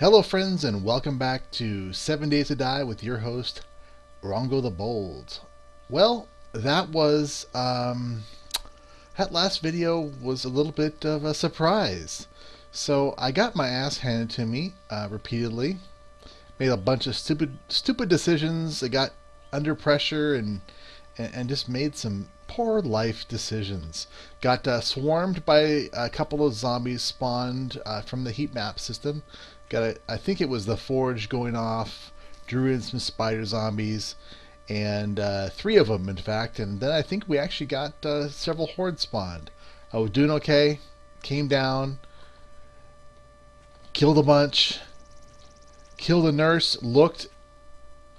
Hello friends and welcome back to 7 Days to Die with your host, Rongo the Bold. Well, that last video was a little bit of a surprise. So I got my ass handed to me repeatedly, made a bunch of stupid decisions. I got under pressure and just made some poor life decisions. Got swarmed by a couple of zombies spawned from the heat map system. I think it was the forge going off, drew in some spider zombies, and three of them in fact. And then I think we actually got several hordes spawned. I was doing okay, came down, killed a bunch, killed a nurse, looked,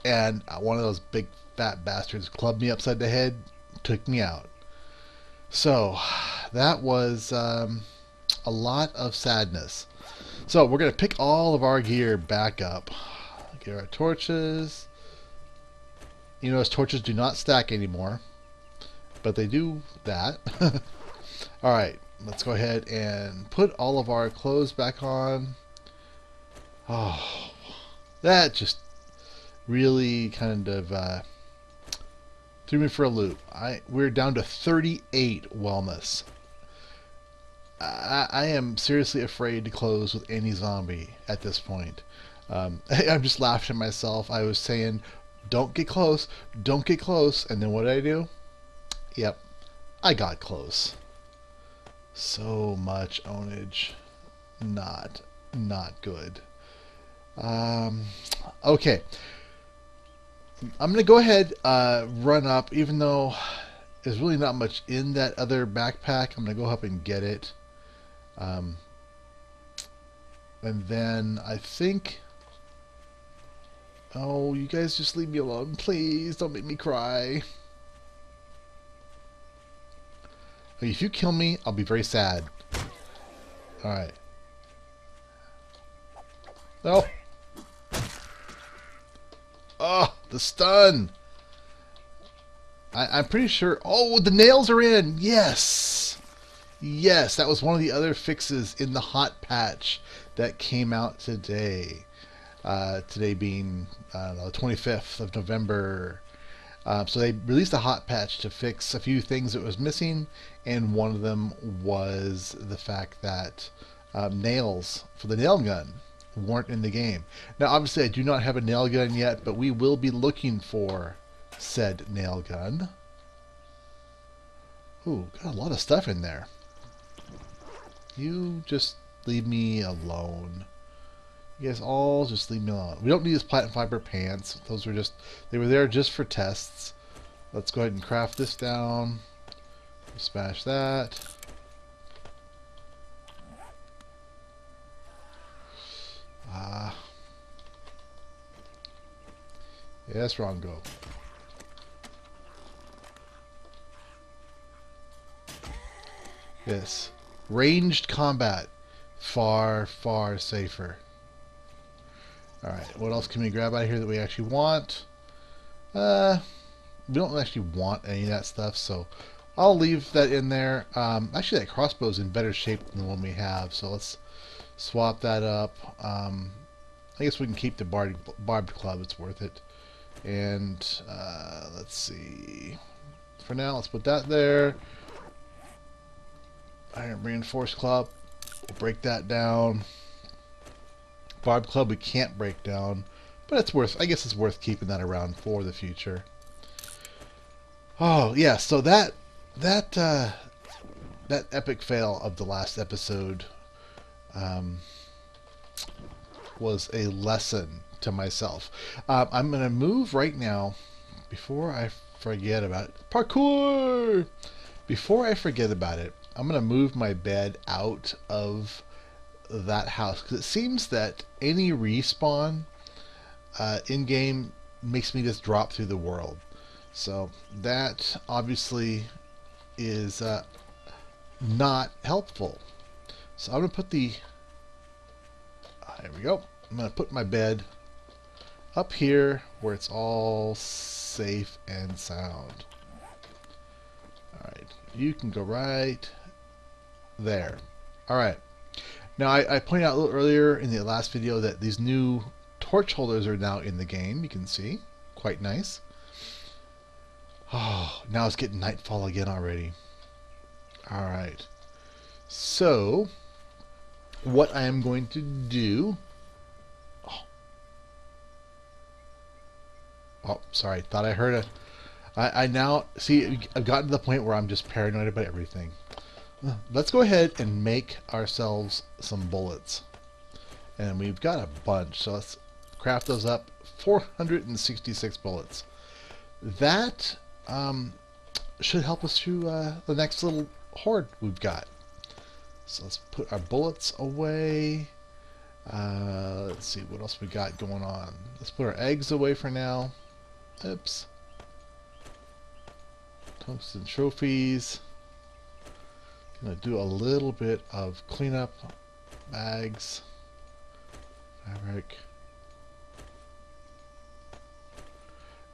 and one of those big fat bastards clubbed me upside the head, took me out. So that was a lot of sadness. So we're going to pick all of our gear back up. Get our torches. You notice torches do not stack anymore, but they do that. Alright, let's go ahead and put all of our clothes back on. Oh, that just really kind of threw me for a loop. We're down to 38 wellness. I am seriously afraid to close with any zombie at this point. I'm just laughing at myself. I was saying, don't get close, don't get close. And then what did I do? Yep, I got close. So much ownage. Not good. Okay. I'm going to go ahead, run up, even though there's really not much in that other backpack. I'm going to go up and get it. And then I think... Oh, you guys just leave me alone. Please, don't make me cry. If you kill me, I'll be very sad. Alright. No! Oh, the stun! I'm pretty sure... Oh, the nails are in! Yes! Yes, that was one of the other fixes in the hot patch that came out today. Today being the 25th of November. So they released a hot patch to fix a few things that was missing, and one of them was the fact that nails for the nail gun weren't in the game. Now, obviously, I do not have a nail gun yet, but we will be looking for said nail gun. Ooh, got a lot of stuff in there. You just leave me alone. You guys all just leave me alone. We don't need these platinum fiber pants. Those were they were there just for tests. Let's go ahead and craft this down. Smash that. Yes, Rongo. Yes. Ranged combat. Far, far safer. Alright, what else can we grab out of here that we actually want? We don't actually want any of that stuff, so I'll leave that in there. Actually, that crossbow is in better shape than the one we have, so let's swap that up. I guess we can keep the barbed club, it's worth it. And let's see. For now, let's put that there. Iron reinforced club. We'll break that down. Barbed club we can't break down, but it's worth. I guess it's worth keeping that around for the future. Oh yeah, so that epic fail of the last episode was a lesson to myself. I'm gonna move right now before I forget about it. Parkour! Before I forget about it, I'm gonna move my bed out of that house because it seems that any respawn in game makes me just drop through the world. So that obviously is not helpful. So I'm gonna put the there we go. I'm gonna put my bed up here where it's all safe and sound. Alright, you can go right there. Alright. Now, I pointed out a little earlier in the last video that these new torch holders are now in the game. You can see. Quite nice. Oh, now it's getting nightfall again already. Alright. So, what I am going to do... Oh, sorry. Thought I heard a... I now... See, I've gotten to the point where I'm just paranoid about everything. Let's go ahead and make ourselves some bullets. And we've got a bunch. So let's craft those up. 466 bullets. That should help us through the next little horde we've got. So let's put our bullets away. Let's see what else we got going on. Let's put our eggs away for now. Oops. Tungsten trophies. Gonna do a little bit of cleanup. Bags. Fabric.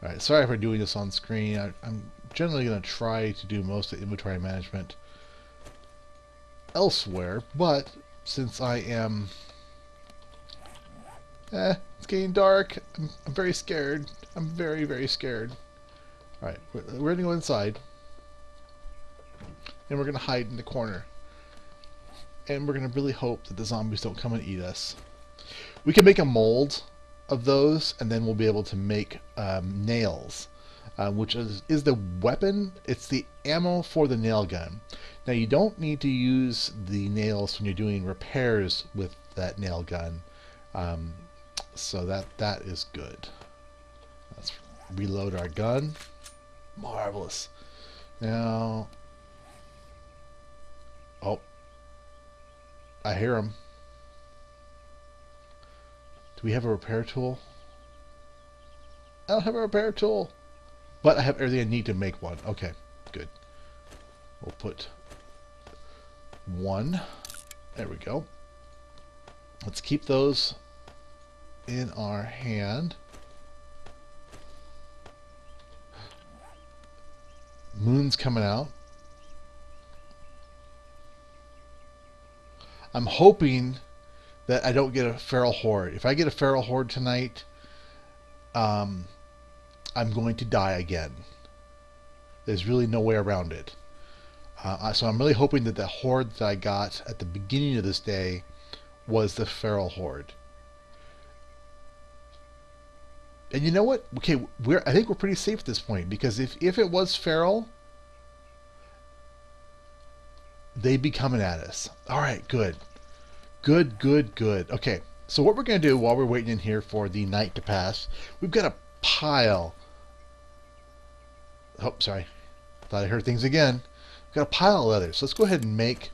Alright, sorry for doing this on screen. I'm generally going to try to do most of the inventory management elsewhere, but since I am... it's getting dark. I'm very scared. I'm very, very scared. Alright, we're going to go inside. And we're going to hide in the corner. And we're going to really hope that the zombies don't come and eat us. We can make a mold of those, and then we'll be able to make nails, which is the weapon. It's the ammo for the nail gun. Now you don't need to use the nails when you're doing repairs with that nail gun, so that is good. Let's reload our gun. Marvelous. Now, oh, I hear him. Do we have a repair tool? I don't have a repair tool. But I have everything I need to make one. Okay, good. We'll put one. There we go. Let's keep those in our hand. Moon's coming out. I'm hoping that I don't get a feral horde. If I get a feral horde tonight, I'm going to die again. There's really no way around it. So I'm really hoping that the horde that I got at the beginning of this day was the feral horde. And you know what? Okay, I think we're pretty safe at this point, because if it was feral, they'd be coming at us. All right, good. Good, good, good. Okay, so what we're going to do while we're waiting in here for the night to pass, we've got a pile. Oh, sorry. Thought I heard things again. We've got a pile of leather. So let's go ahead and make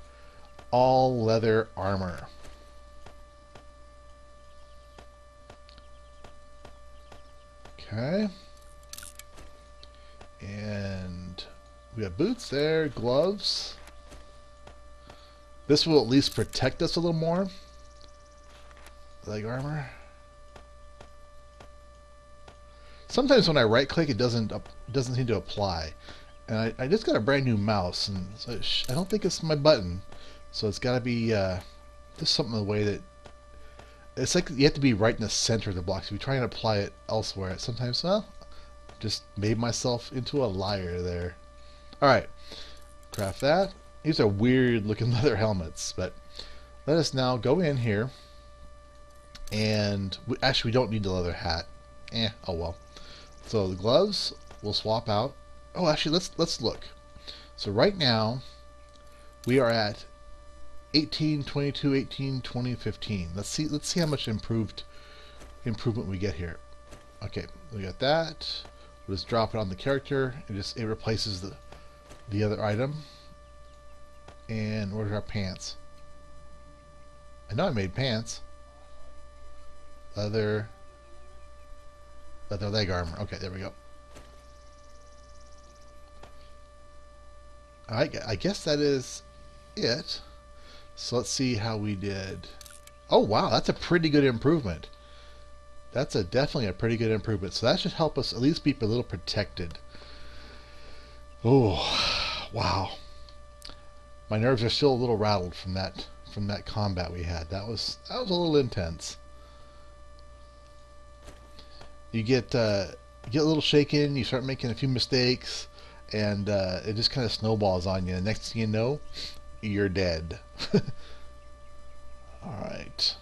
all leather armor. Okay. And we have boots there, gloves. This will at least protect us a little more. Leg armor. Sometimes when I right click it doesn't seem to apply. And I just got a brand new mouse, and so I don't think it's my button. So it's got to be just something the way that it's like you have to be right in the center of the block. So if you try and apply it elsewhere, sometimes, well, just made myself into a liar there. Alright, craft that. These are weird looking leather helmets, but let us now go in here, and actually we don't need the leather hat. Oh well. So the gloves we'll swap out. Oh, actually let's look. So right now we are at 18, 22, 18, 20, 15. Let's see how much improvement we get here. Okay, we got that. We'll just drop it on the character. It replaces the other item. And where's our pants? I know I made pants. Leather leg armor. Okay, there we go. I guess that is it. So let's see how we did. Oh wow, that's a pretty good improvement. That's definitely a pretty good improvement. So that should help us at least be a little protected. Oh, wow. My nerves are still a little rattled from that from that combat we had. That was a little intense. You get a little shaken, you start making a few mistakes, and it just kind of snowballs on you. The next thing you know, you're dead. Alright.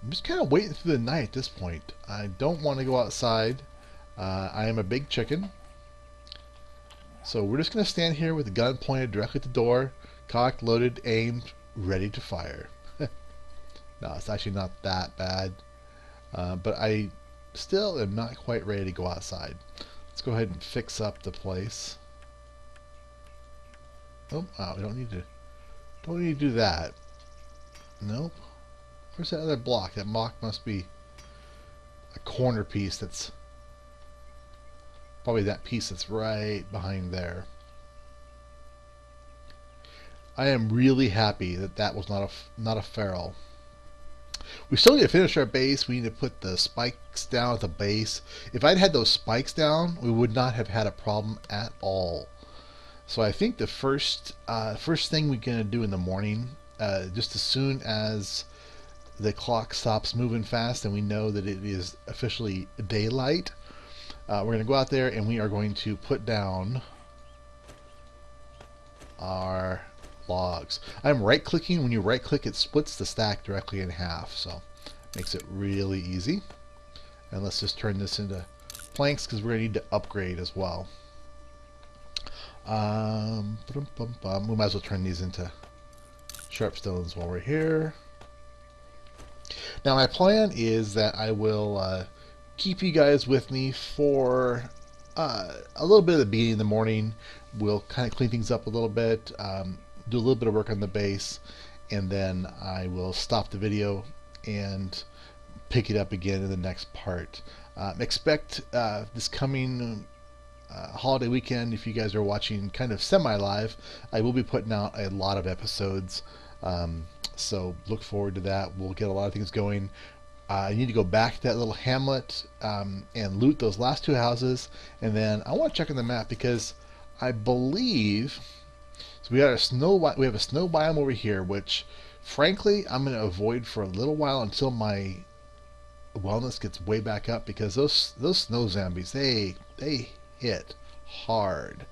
I'm just kind of waiting through the night at this point. I don't want to go outside. I am a big chicken. So we're just going to stand here with the gun pointed directly at the door, cocked, loaded, aimed, ready to fire. No, it's actually not that bad. But I still am not quite ready to go outside. Let's go ahead and fix up the place. Oh, wow, we don't need to do that. Nope. Where's that other block? That block must be a corner piece that's probably that piece that's right behind there. I am really happy that that was not a feral. We still need to finish our base. We need to put the spikes down at the base. If I'd had those spikes down, we would not have had a problem at all. So I think the first thing we're going to do in the morning, just as soon as the clock stops moving fast and we know that it is officially daylight, we're going to go out there and we are going to put down our logs. I'm right clicking. When you right click, it splits the stack directly in half, so makes it really easy. And let's just turn this into planks because we're going to need to upgrade as well. We might as well turn these into sharp stones while we're here. Now my plan is that I will keep you guys with me for a little bit of the beginning of the morning. We'll kind of clean things up a little bit, do a little bit of work on the base, and then I will stop the video and pick it up again in the next part. Expect this coming holiday weekend, if you guys are watching kind of semi-live, I will be putting out a lot of episodes, so look forward to that. We'll get a lot of things going. I need to go back to that little hamlet and loot those last two houses, and then I want to check on the map because I believe so. We have a snow biome over here, which frankly I'm going to avoid for a little while until my wellness gets way back up, because those snow zombies, they hit hard.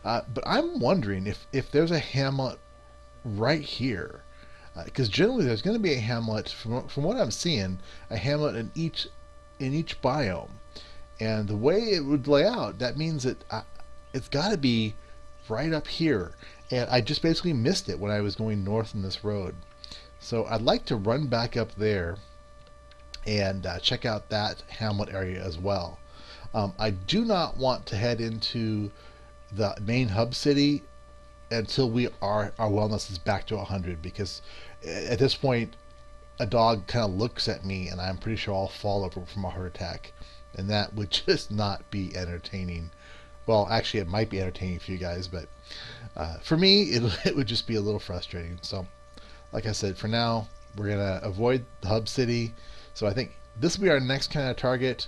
But I'm wondering if there's a hamlet right here, because generally there's going to be a hamlet, from what I'm seeing, a hamlet in each biome, and the way it would lay out, that means that it's got to be right up here, and I just basically missed it when I was going north on this road. So I'd like to run back up there and check out that hamlet area as well. I do not want to head into the main hub city until our wellness is back to 100, because at this point a dog kind of looks at me and I'm pretty sure I'll fall over from a heart attack, and that would just not be entertaining. Well, actually it might be entertaining for you guys, but for me it would just be a little frustrating. So like I said, for now we're gonna avoid the hub city. So I think this will be our next kind of target,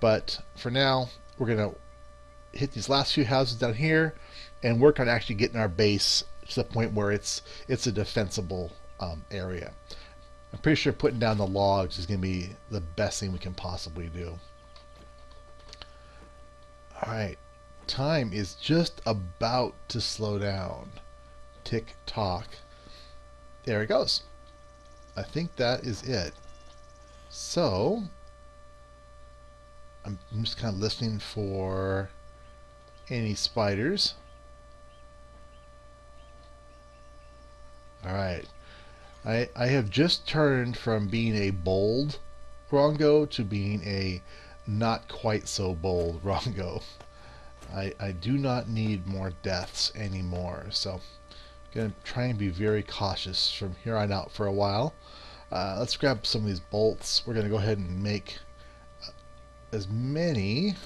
but for now we're gonna hit these last few houses down here and work on actually getting our base to the point where it's a defensible area. I'm pretty sure putting down the logs is going to be the best thing we can possibly do. Alright, time is just about to slow down. Tick tock. There it goes. I think that is it. So I'm just kind of listening for any spiders. Alright, I have just turned from being a bold Rongo to being a not quite so bold Rongo. I do not need more deaths anymore, so I'm going to try and be very cautious from here on out for a while. Let's grab some of these bolts. We're going to go ahead and make as many.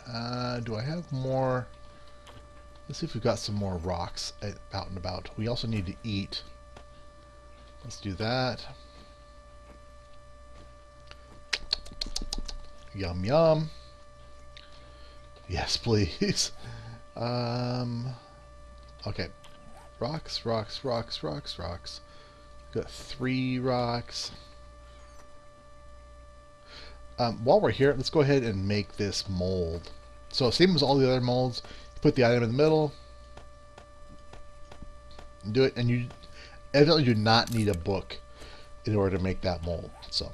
Do I have more? Let's see if we've got some more rocks out and about. We also need to eat. Let's do that. Yum yum. Yes, please. Okay. Rocks, rocks, rocks, rocks, rocks. Got 3 rocks. While we're here, let's go ahead and make this mold. So same as all the other molds, you put the item in the middle, do it, and you evidently do not need a book in order to make that mold. So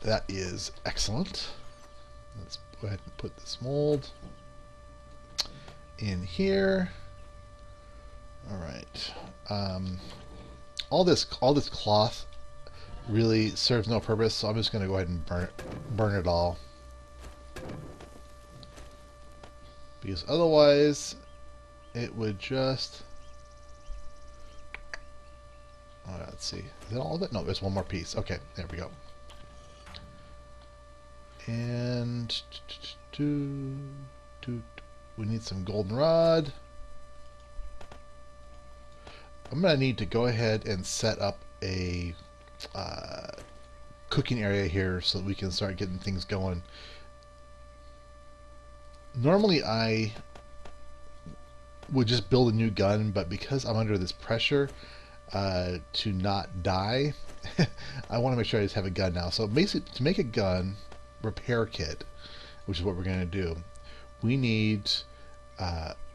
that is excellent. Let's go ahead and put this mold in here. All right. All this cloth really serves no purpose, so I'm just going to go ahead and burn it all. Because otherwise, it would just... Oh, let's see. Is that all of it? No, there's one more piece. Okay, there we go. And... we need some goldenrod. I'm going to need to go ahead and set up a cooking area here so that we can start getting things going. Normally I would just build a new gun, but because I'm under this pressure to not die, I want to make sure I just have a gun now. So basically, to make a gun repair kit, which is what we're going to do, we need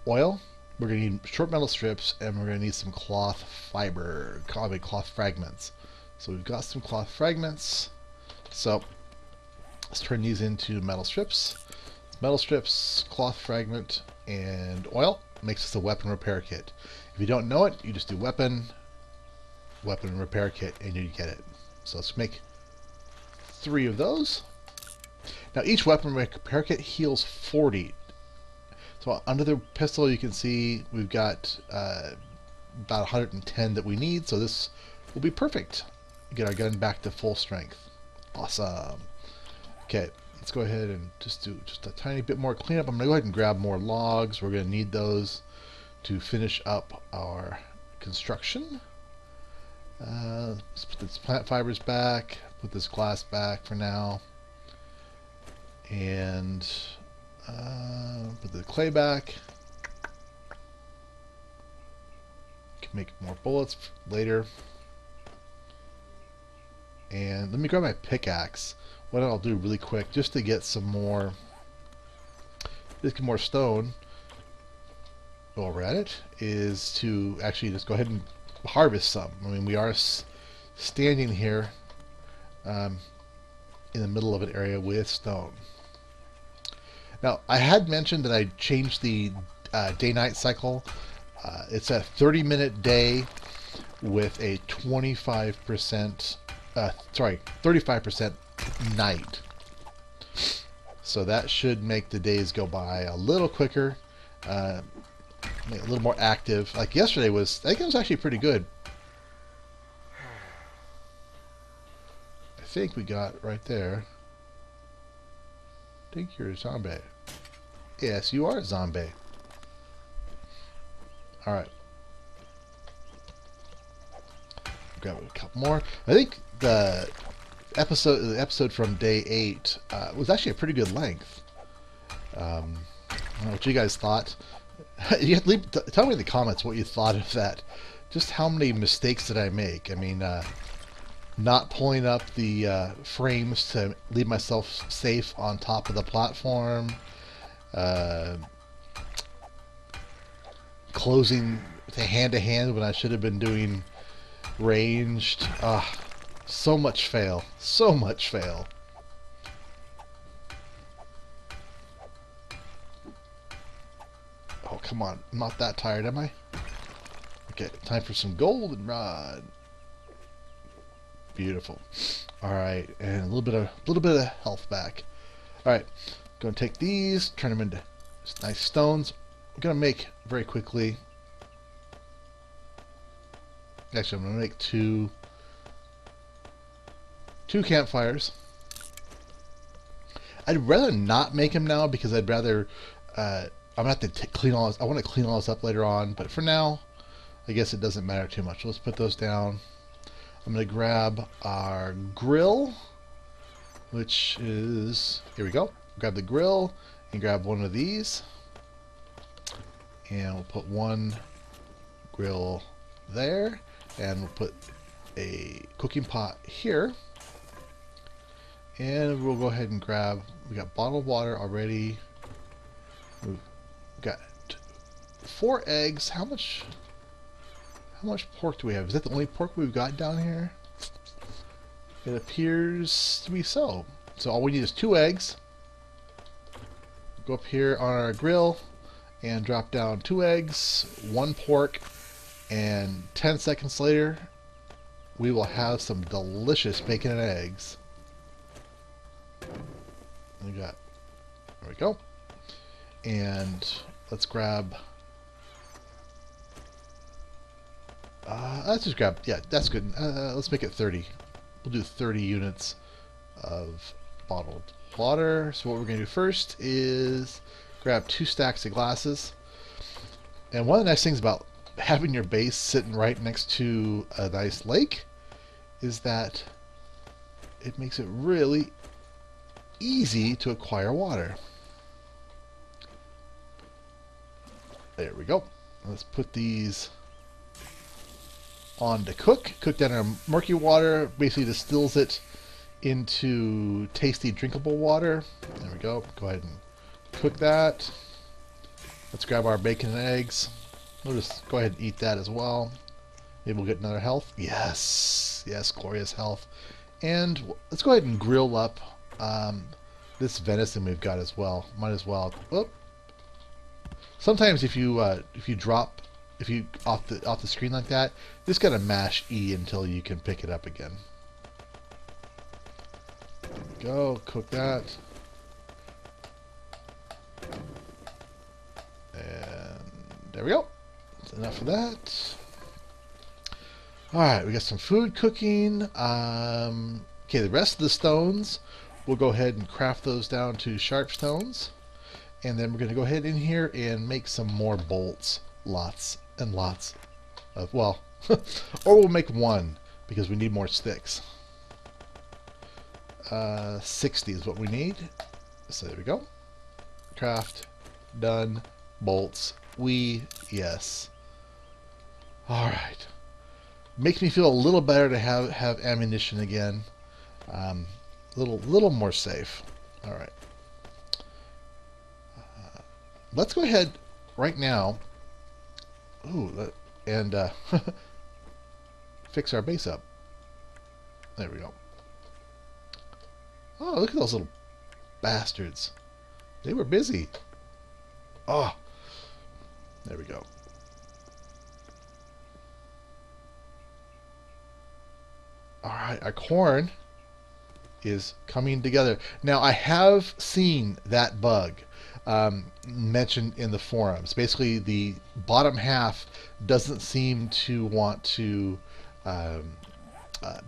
oil, we're going to need short metal strips, and we're going to need some cloth fiber, cloth fragments. So we've got some cloth fragments. So let's turn these into metal strips. Metal strips, cloth fragment, and oil makes us a weapon repair kit. If you don't know it, you just do weapon repair kit, and you get it. So let's make 3 of those. Now each weapon repair kit heals 40. So under the pistol you can see we've got about 110 that we need, so this will be perfect. Get our gun back to full strength. Awesome. Okay, let's go ahead and just do just a tiny bit more cleanup. I'm going to go ahead and grab more logs. We're going to need those to finish up our construction. Let's put this plant fibers back, put this glass back for now, and put the clay back. Can make more bullets later. And let me grab my pickaxe. What I'll do really quick, just to get some more, stone, while we're at it, is to actually just go ahead and harvest some. I mean, we are standing here in the middle of an area with stone. Now, I had mentioned that I changed the day-night cycle. It's a 30-minute day with a 35% night. So that should make the days go by a little quicker, make it a little more active. Like yesterday I think it was actually pretty good. I think we got right there. I think you're a zombie. Yes, you are a zombie. Alright. Grab a couple more. I think the episode from day 8 was actually a pretty good length. I don't know what you guys thought. You have to tell me in the comments what you thought of that. Just how many mistakes did I make? I mean, not pulling up the frames to leave myself safe on top of the platform. Closing hand-to-hand when I should have been doing ranged. So much fail. So much fail. Oh, come on. I'm not that tired, am I? Okay, time for some goldenrod. Beautiful. Alright, and a little bit of health back. Alright, gonna take these, turn them into nice stones. I'm gonna make very quickly. Actually, I'm gonna make two campfires. I'd rather not make them now because I'd rather I'm gonna have to clean all this. I want to clean all this up later on, but for now I guess it doesn't matter too much. Let's put those down. I'm gonna grab our grill, which is, here we go. Grab the grill and grab one of these, and we'll put one grill there, and we'll put a cooking pot here. And we'll go ahead and grab, we got bottled water already. We've got 4 eggs. How much pork do we have? Is that the only pork we've got down here? It appears to be so. So all we need is 2 eggs. Go up here on our grill and drop down 2 eggs, 1 pork, and 10 seconds later we will have some delicious bacon and eggs. There we go. And let's grab, let's just grab, yeah, that's good. Let's make it 30. We'll do 30 units of bottled water. So what we're going to do first is grab 2 stacks of glasses. And one of the nice things about having your base sitting right next to a nice lake is that it makes it really easy to acquire water. There we go. Let's put these on to cook. Cook down in murky water, basically distills it into tasty drinkable water. There we go. Go ahead and cook that. Let's grab our bacon and eggs. We'll just go ahead and eat that as well. Maybe we'll get another health. Yes, yes, glorious health. And let's go ahead and grill up this venison we've got as well. Might as well. Whoop. Sometimes if you drop off the screen like that, just gotta mash E until you can pick it up again. There we go. Cook that. And there we go. That's enough of that. Alright, we got some food cooking. Okay, the rest of the stones, we'll go ahead and craft those down to sharp stones. And then we're going to go ahead in here and make some more bolts. Lots and lots of, well, or we'll make 1 because we need more sticks. 60 is what we need. So there we go. Craft. Done. Bolts. Yes. Alright. Makes me feel a little better to have ammunition again. Little more safe. All right. Let's go ahead right now. Ooh, and fix our base up. There we go. Oh, look at those little bastards. They were busy. Oh, there we go. Alright, our corn is coming together. Now, I have seen that bug mentioned in the forums. Basically, the bottom half doesn't seem to want to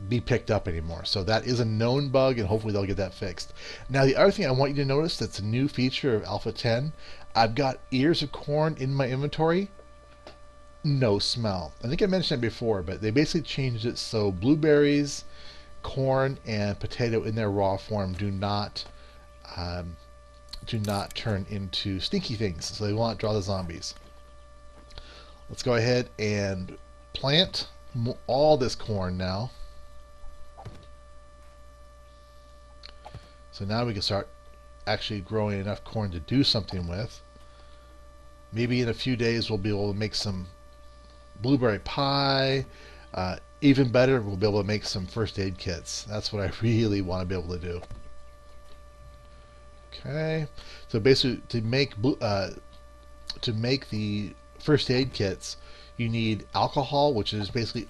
be picked up anymore. So that is a known bug, and hopefully they'll get that fixed. Now, the other thing I want you to notice that's a new feature of Alpha 10, I've got ears of corn in my inventory. No smell. I think I mentioned it before, but they basically changed it so blueberries, corn, and potato in their raw form do not turn into stinky things, so they will not draw the zombies. Let's go ahead and plant all this corn now. So now we can start actually growing enough corn to do something with. Maybe in a few days we'll be able to make some blueberry pie. Even better, we'll be able to make some first aid kits. That's what I really want to be able to do. Okay, so basically to make the first aid kits, you need alcohol, which is basically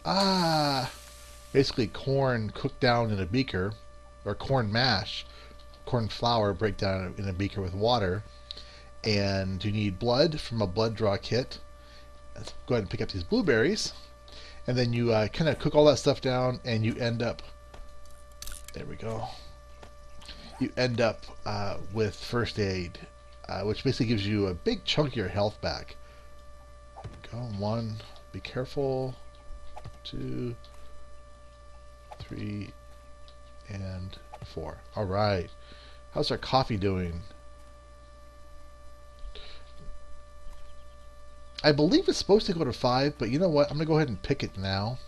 corn cooked down in a beaker, or corn mash, corn flour break down in a beaker with water, and you need blood from a blood draw kit. Let's go ahead and pick up these blueberries, and then you kind of cook all that stuff down, and you end up, there we go, you end up with first aid, which basically gives you a big chunk of your health back. Go, 1, be careful, 2, 3, and 4. All right, how's our coffee doing? I believe it's supposed to go to 5, but you know what? I'm going to go ahead and pick it now.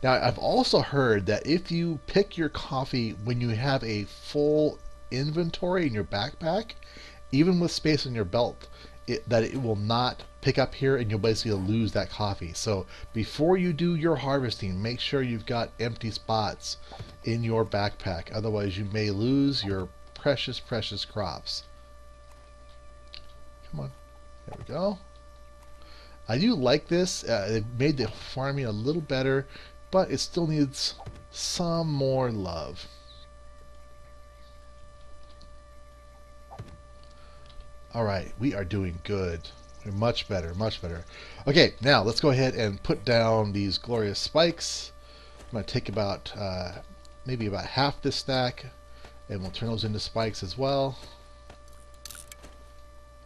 Now, I've also heard that if you pick your coffee when you have a full inventory in your backpack, even with space in your belt, that it will not pick up here and you'll basically lose that coffee. So before you do your harvesting, make sure you've got empty spots in your backpack. Otherwise, you may lose your precious, precious crops. Come on. There we go. I do like this. It made the farming a little better, but it still needs some more love. Alright, we are doing good. We're much better, much better. Okay, now let's go ahead and put down these glorious spikes. I'm going to take about, maybe about half this stack, and we'll turn those into spikes as well.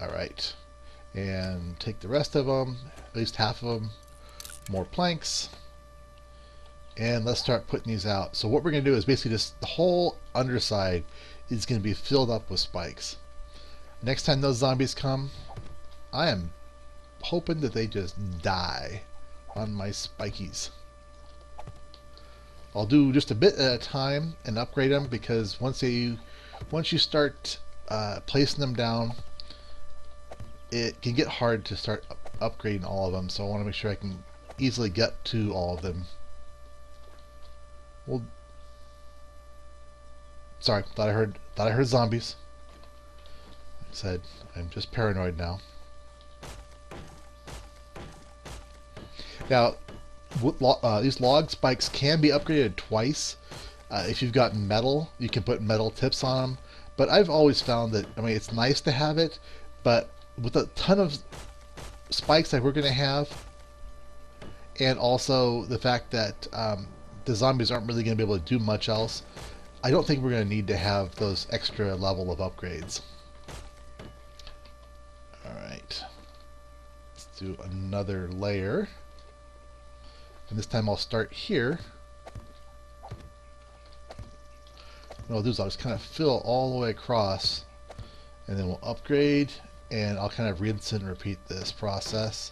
Alright, and take the rest of them, at least half of them, more planks. And let's start putting these out. So what we're going to do is basically just the whole underside is going to be filled up with spikes. Next time those zombies come, I am hoping that they just die on my spikies. I'll do just a bit at a time and upgrade them, because once you start placing them down, it can get hard to start upgrading all of them. So I want to make sure I can easily get to all of them. Well, sorry, thought I heard zombies. Like I said, I'm just paranoid now. Now, these log spikes can be upgraded twice. If you've got metal, you can put metal tips on them. But I've always found that, I mean, it's nice to have it, but with a ton of spikes that we're going to have, and also the fact that the zombies aren't really going to be able to do much else, I don't think we're going to need to have those extra level of upgrades. Alright. Let's do another layer. And this time I'll start here. What I'll do is I'll just kind of fill all the way across, and then we'll upgrade, and I'll kind of rinse and repeat this process.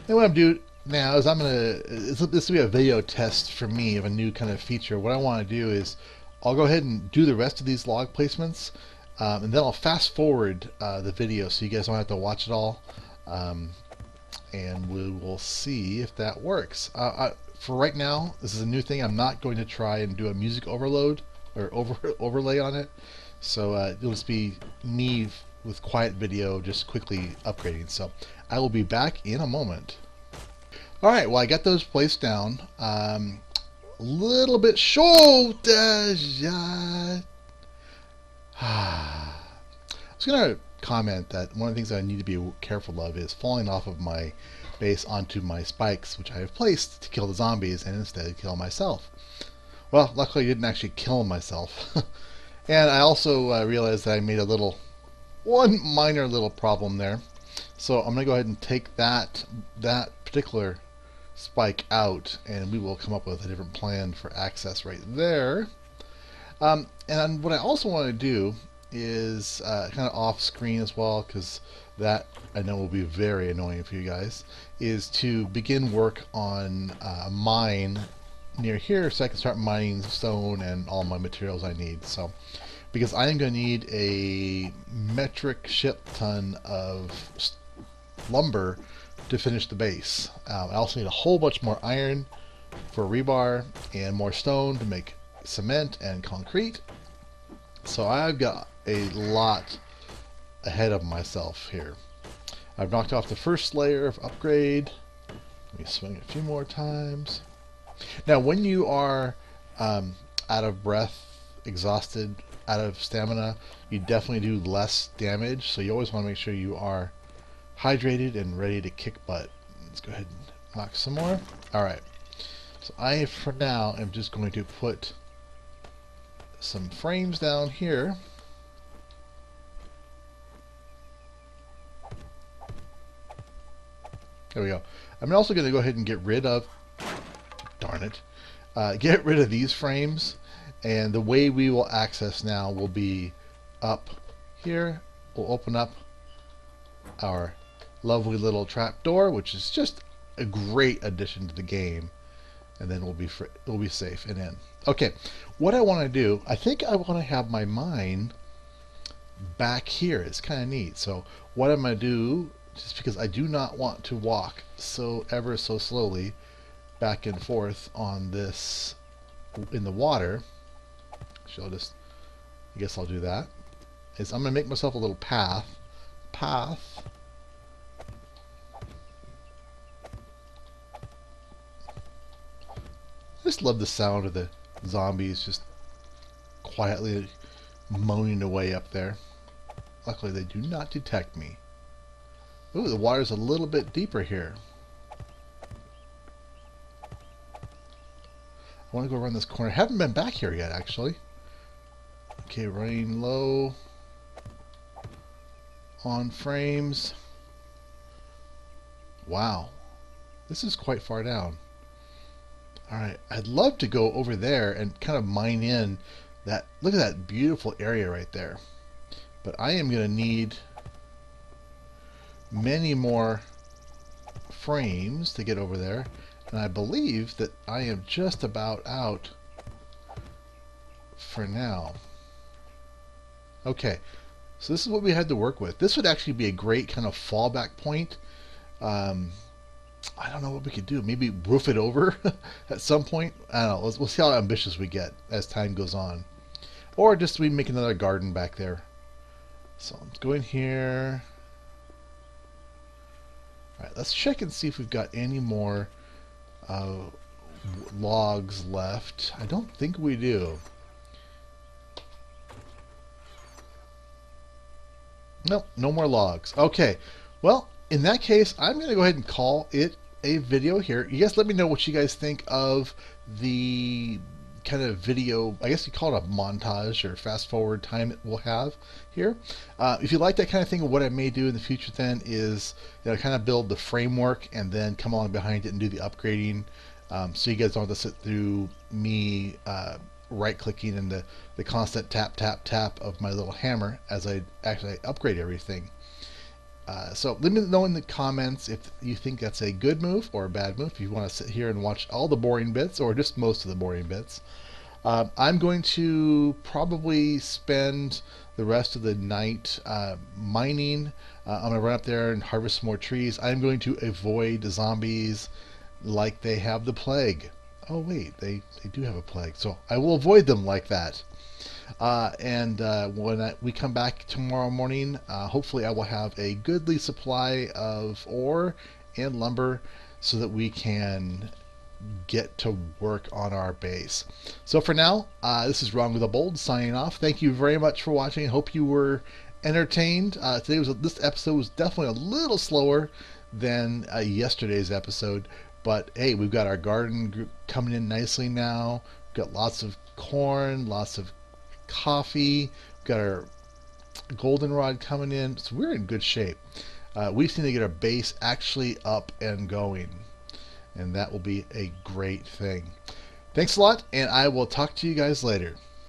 And what I'm doing now is this will be a video test for me of a new kind of feature. What I want to do is I'll go ahead and do the rest of these log placements, and then I'll fast forward the video so you guys don't have to watch it all, and we will see if that works. For right now, this is a new thing. I'm not going to try and do a music overload or overlay on it, so it'll just be me with quiet video just quickly upgrading. So I will be back in a moment. Alright, well, I got those placed down. A little bit short. I was going to comment that one of the things I need to be careful of is falling off of my base onto my spikes, which I have placed to kill the zombies, and instead kill myself. Well, luckily I didn't actually kill myself. And I also realized that I made one minor little problem there. So I'm going to go ahead and take that particular spike out, and we will come up with a different plan for access right there. And what I also want to do is kind of off screen as well, because that I know will be very annoying for you guys, is to begin work on a mine near here so I can start mining stone and all my materials I need. So because I am going to need a metric ship ton of lumber to finish the base. I also need a whole bunch more iron for rebar and more stone to make cement and concrete. So I've got a lot ahead of myself here. I've knocked off the first layer of upgrade. Let me swing it a few more times. Now when you are out of breath, exhausted, out of stamina, you definitely do less damage, so you always want to make sure you are hydrated and ready to kick butt. Let's go ahead and knock some more. Alright, so I for now am just going to put some frames down here. There we go. I'm also going to go ahead and get rid of, darn it, get rid of these frames. And the way we will access now will be up here. We'll open up our lovely little trap door, which is just a great addition to the game. And then we'll be safe and in. Okay, what I want to do, I think I want to have my mine back here. It's kind of neat. So what I'm going to do, just because I do not want to walk so ever so slowly back and forth on this in the water, so I guess I'll do that, is I'm going to make myself a little path. I just love the sound of the zombies just quietly moaning away up there. Luckily they do not detect me. Ooh, the water's a little bit deeper here. I want to go around this corner. I haven't been back here yet, actually. Okay, running low on frames. Wow. This is quite far down. Alright, I'd love to go over there and kind of mine in that. Look at that beautiful area right there. But I am going to need many more frames to get over there. And I believe that I am just about out for now. Okay, so this is what we had to work with. This would actually be a great kind of fallback point. I don't know what we could do. Maybe roof it over at some point. I don't know. We'll see how ambitious we get as time goes on. Or just we make another garden back there. So let's go in here. Alright, let's check and see if we've got any more logs left. I don't think we do. Nope, no more logs. Okay, well, in that case, I'm going to go ahead and call it a video here. You guys let me know what you guys think of the kind of video, I guess you call it a montage or fast forward time that we'll have here. If you like that kind of thing, what I may do in the future then is, you know, kind of build the framework and then come along behind it and do the upgrading. So you guys don't have to sit through me right clicking and the constant tap tap tap of my little hammer as I actually upgrade everything. So let me know in the comments if you think that's a good move or a bad move, if you want to sit here and watch all the boring bits or just most of the boring bits. I'm going to probably spend the rest of the night mining. I'm going to run up there and harvest more trees. I'm going to avoid zombies like they have the plague. Oh wait, they do have a plague, so I will avoid them like that. When we come back tomorrow morning, hopefully I will have a goodly supply of ore and lumber so that we can get to work on our base. So for now, this is Ron with a Bold signing off. Thank you very much for watching. Hope you were entertained. This episode was definitely a little slower than yesterday's episode, but hey, we've got our garden coming in nicely now. We've got lots of corn, lots of coffee. We've got our goldenrod coming in, so we're in good shape. We just need to get our base actually up and going, and that will be a great thing. Thanks a lot, and I will talk to you guys later.